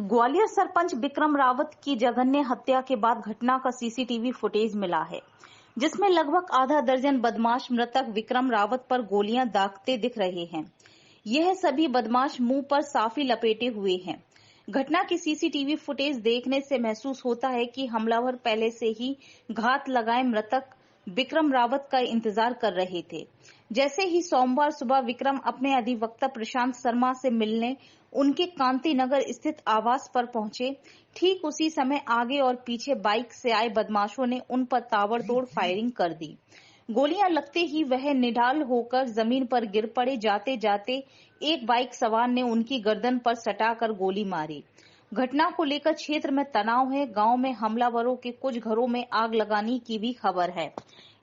ग्वालियर सरपंच विक्रम रावत की जघन्य हत्या के बाद घटना का सीसीटीवी फुटेज मिला है, जिसमें लगभग आधा दर्जन बदमाश मृतक विक्रम रावत पर गोलियां दागते दिख रहे हैं। यह सभी बदमाश मुंह पर साफी लपेटे हुए हैं। घटना की सीसीटीवी फुटेज देखने से महसूस होता है कि हमलावर पहले से ही घात लगाए मृतक विक्रम रावत का इंतजार कर रहे थे। जैसे ही सोमवार सुबह विक्रम अपने अधिवक्ता प्रशांत शर्मा से मिलने उनके कांति नगर स्थित आवास पर पहुंचे, ठीक उसी समय आगे और पीछे बाइक से आए बदमाशों ने उन पर ताबड़तोड़ फायरिंग कर दी। गोलियां लगते ही वह निढाल होकर जमीन पर गिर पड़े। जाते जाते एक बाइक सवार ने उनकी गर्दन पर सटाकर गोली मारी। घटना को लेकर क्षेत्र में तनाव है। गांव में हमलावरों के कुछ घरों में आग लगाने की भी खबर है।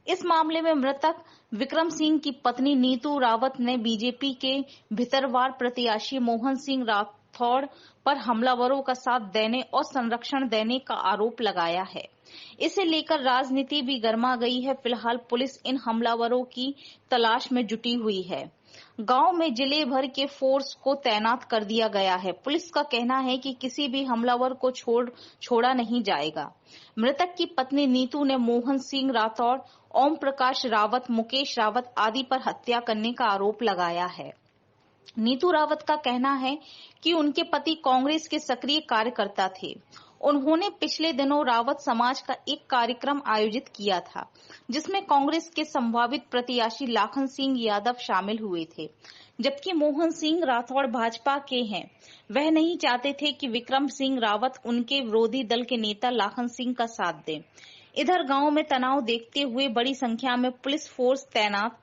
इस मामले में मृतक विक्रम सिंह की पत्नी नीतू रावत ने बीजेपी के भितरवार प्रत्याशी मोहन सिंह राठौड़ पर हमलावरों का साथ देने और संरक्षण देने का आरोप लगाया है। इसे लेकर राजनीति भी गर्मा गई है। फिलहाल पुलिस इन हमलावरों की तलाश में जुटी हुई है। गांव में जिले भर के फोर्स को तैनात कर दिया गया है। पुलिस का कहना है कि किसी भी हमलावर को छोड़ा नहीं जाएगा। मृतक की पत्नी नीतू ने मोहन सिंह राठौड़, ओम प्रकाश रावत, मुकेश रावत आदि पर हत्या करने का आरोप लगाया है। नीतू रावत का कहना है कि उनके पति कांग्रेस के सक्रिय कार्यकर्ता थे। उन्होंने पिछले दिनों रावत समाज का एक कार्यक्रम आयोजित किया था, जिसमें कांग्रेस के संभावित प्रत्याशी लाखन सिंह यादव शामिल हुए थे, जबकि मोहन सिंह राठौड़ भाजपा के हैं। वह नहीं चाहते थे कि विक्रम सिंह रावत उनके विरोधी दल के नेता लाखन सिंह का साथ दें। इधर गांव में तनाव देखते हुए बड़ी संख्या में पुलिस फोर्स तैनात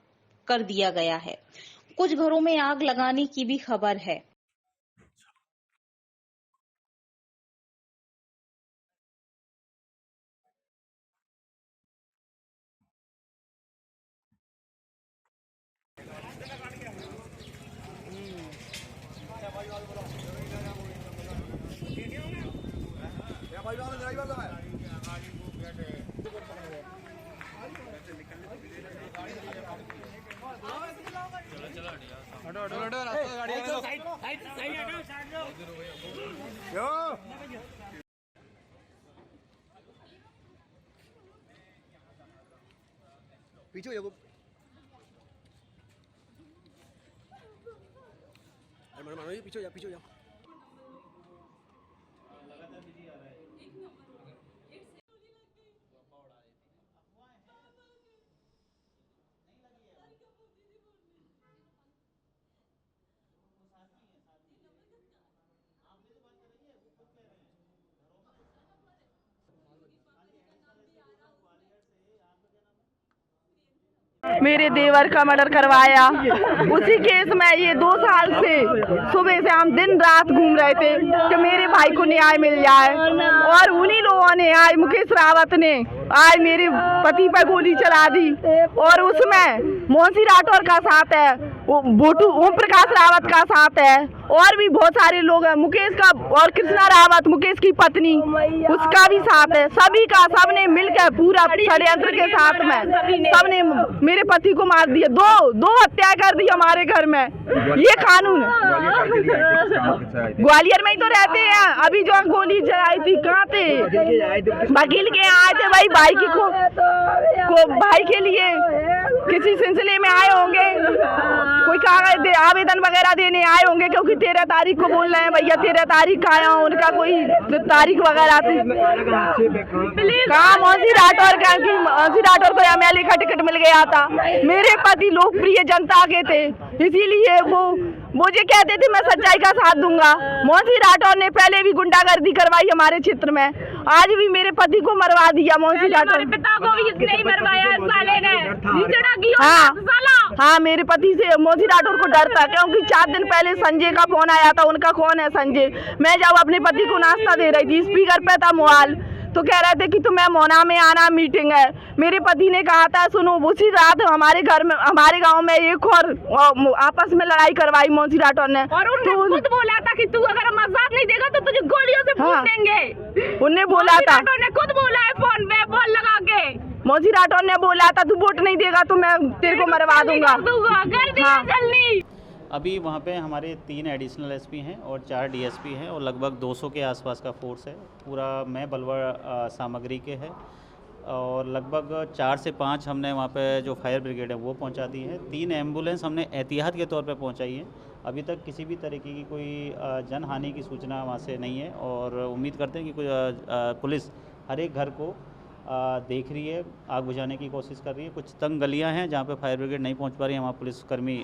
कर दिया गया है। कुछ घरों में आग लगाने की भी खबर है। पीछे हो जाओ। अरे मानो ये पीछे हो जाओ, पीछे हो जाओ। मेरे देवर का मर्डर करवाया। उसी केस में ये 2 साल से सुबह से हम दिन रात घूम रहे थे कि मेरे भाई को न्याय मिल जाए, और उन्हीं लोगों ने आज मुकेश रावत ने आज मेरे पति पर गोली चला दी। और उसमें मोहन सिंह राठौड़ का साथ है, ओम प्रकाश रावत का साथ है, और भी बहुत सारे लोग हैं। मुकेश का और कृष्णा रावत, मुकेश की पत्नी, उसका भी साथ है। सभी का सबने मिलकर पूरा षड्यंत्र के साथ में सबने मेरे पति को मार दिया। दो हत्या कर दी हमारे घर में। ये कानून ग्वालियर में ही तो रहते हैं। अभी जो गोली चलाई थी कहाँ थे? वकील के आए थे भाई, भाई को भाई के लिए किसी सिलसिले में आए होंगे, कोई कागज आवेदन वगैरह देने आए होंगे, क्योंकि 13 तारीख को बोल रहे हैं भैया 13 तारीख आया हूँ। उनका कोई तारीख वगैरह थी कहाँ? मोहन सिंह राठौड़ का, मोहन सिंह राठौड़ को MLA का टिकट मिल गया था। मेरे पति लोकप्रिय जनता के थे, इसीलिए वो मुझे कहते थे मैं सच्चाई का साथ दूंगा। मोहन सिंह राठौड़ ने पहले भी गुंडागर्दी करवाई हमारे क्षेत्र में, आज भी मेरे पति को मरवा दिया। मोहन सिंह राठौड़ पिता को भी नहीं मरवाया साले ने। हाँ, मेरे पति से मोहन सिंह राठौड़ को डर था, क्योंकि 4 दिन पहले संजय का फोन आया था। उनका कौन है संजय? मैं जब अपने पति को नाश्ता दे रही थी, स्पीकर पे था मोबाइल, तो कह रहे थे कि तुम्हें मोना में आना, मीटिंग है। मेरे पति ने कहा था सुनो, उसी रात हमारे घर में, हमारे गांव में एक और आपस में लड़ाई करवाई मोहन सिंह राठौड़ ने, और उन्होंने खुद बोला था कि तू अगर मजाक नहीं देगा तो तुझे गोलियों से भून देंगे। उन्हें बोला था, ने खुद बोला है फोन पे, फोन लगा के। मोहन सिंह राठौड़ ने बोला था तू वोट नहीं देगा तो मैं तेरे को मरवा दूंगा। अभी वहाँ पे हमारे 3 एडिशनल एसपी हैं और 4 डीएसपी हैं और लगभग 200 के आसपास का फोर्स है। पूरा मैं बलवा सामग्री के है और लगभग 4 से 5 हमने वहाँ पे जो फायर ब्रिगेड है वो पहुँचा दी है। 3 एम्बुलेंस हमने एहतियात के तौर पे पहुँचाई है। अभी तक किसी भी तरीके की कोई जन हानि की सूचना वहाँ से नहीं है और उम्मीद करते हैं कि कोई पुलिस हर एक घर को देख रही है, आग बुझाने की कोशिश कर रही है। कुछ तंग गलियां हैं जहाँ पे फायर ब्रिगेड नहीं पहुँच पा रही है, वहाँ पुलिसकर्मी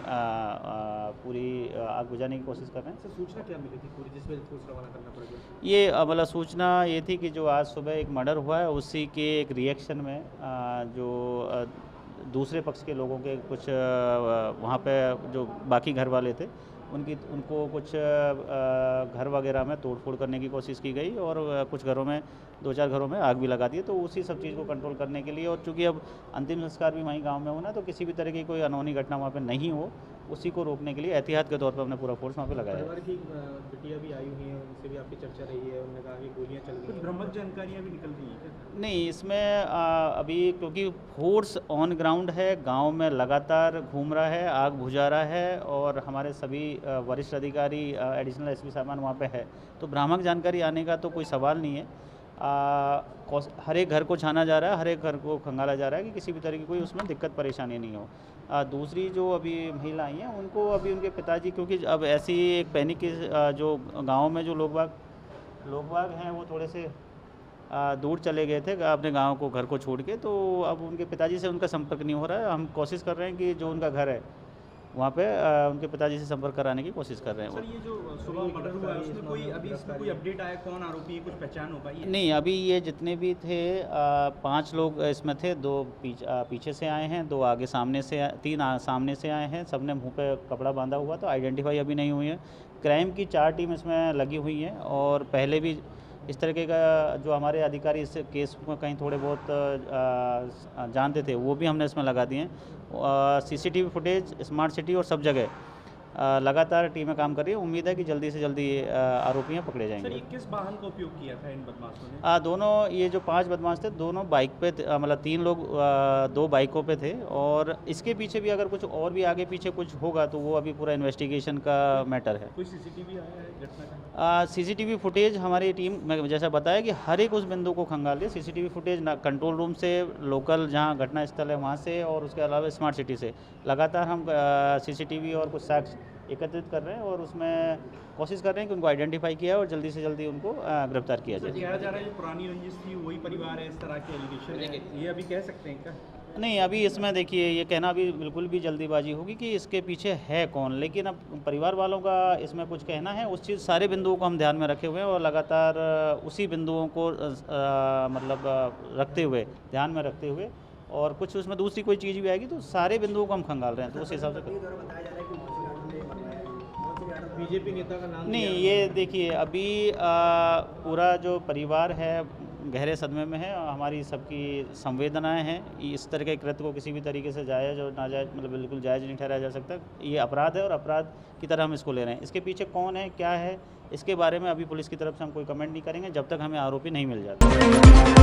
पूरी आग बुझाने की कोशिश कर रहे हैं। सर सूचना क्या मिली थी पूरी जिस वजह से फोर्स रवाना करना पड़ गया? ये मतलब सूचना ये थी कि जो आज सुबह एक मर्डर हुआ है उसी के एक रिएक्शन में जो दूसरे पक्ष के लोगों के कुछ वहाँ पे जो बाकी घर वाले थे उनको कुछ घर वगैरह में तोड़फोड़ करने की कोशिश की गई और कुछ घरों में 2-4 घरों में आग भी लगा दी। तो उसी सब चीज़ को कंट्रोल करने के लिए और चूँकि अब अंतिम संस्कार भी वहीं गांव में होना तो किसी भी तरह की कोई अनहोनी घटना वहाँ पे नहीं हो, उसी को रोकने के लिए एहतियात के तौर पर हमने पूरा फोर्स वहाँ पे लगाया है। परिवार की बिटिया भी आई हुई हैं, उनसे भी आपकी चर्चा रही है, उन्होंने कहा कि गोलियां चल गई, कुछ भ्रामक जानकारियां भी निकल रही हैं? नहीं, इसमें अभी क्योंकि फोर्स ऑन ग्राउंड है, गांव में लगातार घूम रहा है, आग बुझा रहा है और हमारे सभी वरिष्ठ अधिकारी एडिशनल एसपी साहबान वहाँ पे है, तो भ्रामक जानकारी आने का तो कोई सवाल नहीं है। हर एक घर को छाना जा रहा है, हर एक घर को खंगाला जा रहा है कि किसी भी तरह की कोई उसमें दिक्कत परेशानी नहीं हो। दूसरी जो अभी महिला आई हैं उनको अभी उनके पिताजी, क्योंकि अब ऐसी एक पैनिक की जो गाँव में जो लोग बाग हैं वो थोड़े से दूर चले गए थे अपने गांव को, घर को छोड़ के, तो अब उनके पिताजी से उनका संपर्क नहीं हो रहा है। हम कोशिश कर रहे हैं कि जो उनका घर है वहाँ पे उनके पिताजी से संपर्क कराने की कोशिश कर रहे हैं। सर ये जो सुबह मर्डर हुआ है उसमें कोई अपडेट आया, कौन आरोपी है, कुछ पहचान हो पाई है? नहीं, अभी ये जितने भी थे 5 लोग इसमें थे, 2 पीछे से आए हैं, 2 आगे सामने से, 3 सामने से आए हैं, सबने मुंह पे कपड़ा बांधा हुआ, तो आइडेंटिफाई अभी नहीं हुई है। क्राइम की 4 टीम इसमें लगी हुई हैं और पहले भी इस तरीके का जो हमारे अधिकारी इस केस में कहीं थोड़े बहुत जानते थे वो भी हमने इसमें लगा दिए हैं। सीसीटीवी फुटेज, स्मार्ट सिटी और सब जगह लगातार टीमें काम कर रही है। उम्मीद है कि जल्दी से जल्दी आरोपियां पकड़े जाएंगे। सर ये किस वाहन का उपयोग किया था इन बदमाशों ने? दोनों, ये जो 5 बदमाश थे दोनों बाइक पे मतलब 3 लोग 2 बाइकों पे थे और इसके पीछे भी अगर कुछ और भी आगे पीछे कुछ होगा तो वो अभी पूरा इन्वेस्टिगेशन का मैटर है। कोई सीसीटीवी आया है घटना का? सीसीटीवी फुटेज हमारी टीम, मैं जैसा बताया कि हर एक उस बिंदु को खंगाल लिया। सीसीटीवी फुटेज कंट्रोल रूम से, लोकल जहाँ घटना स्थल है वहाँ से और उसके अलावा स्मार्ट सिटी से लगातार हम सीसीटीवी और कुछ साक्ष्य एकत्रित कर रहे हैं और उसमें कोशिश कर रहे हैं कि उनको आइडेंटिफाई किया और जल्दी से जल्दी उनको गिरफ्तार किया जाए। कहा जा रहा है जो पुरानी रंजिश थी वही परिवार है, इस तरह के एलिगेशन है, ये अभी कह सकते हैं क्या? नहीं, अभी इसमें देखिए ये कहना भी बिल्कुल भी जल्दीबाजी होगी कि इसके पीछे है कौन, लेकिन अब परिवार वालों का इसमें कुछ कहना है। उस चीज़ सारे बिंदुओं को हम ध्यान में रखे हुए हैं और लगातार उसी बिंदुओं को रखते हुए, ध्यान में रखते हुए, और कुछ उसमें दूसरी कोई चीज़ भी आएगी तो सारे बिंदुओं को हम खंगाल रहे हैं, तो उस हिसाब से। बीजेपी नेता का नाम नहीं, ये देखिए अभी पूरा जो परिवार है गहरे सदमे में है। हमारी सबकी संवेदनाएं हैं। इस तरह के कृत्य को किसी भी तरीके से जायज़ और नाजायज़, मतलब बिल्कुल जायज़ नहीं ठहराया जा सकता। ये अपराध है और अपराध की तरह हम इसको ले रहे हैं। इसके पीछे कौन है, क्या है, इसके बारे में अभी पुलिस की तरफ से हम कोई कमेंट नहीं करेंगे जब तक हमें आरोपी नहीं मिल जाता।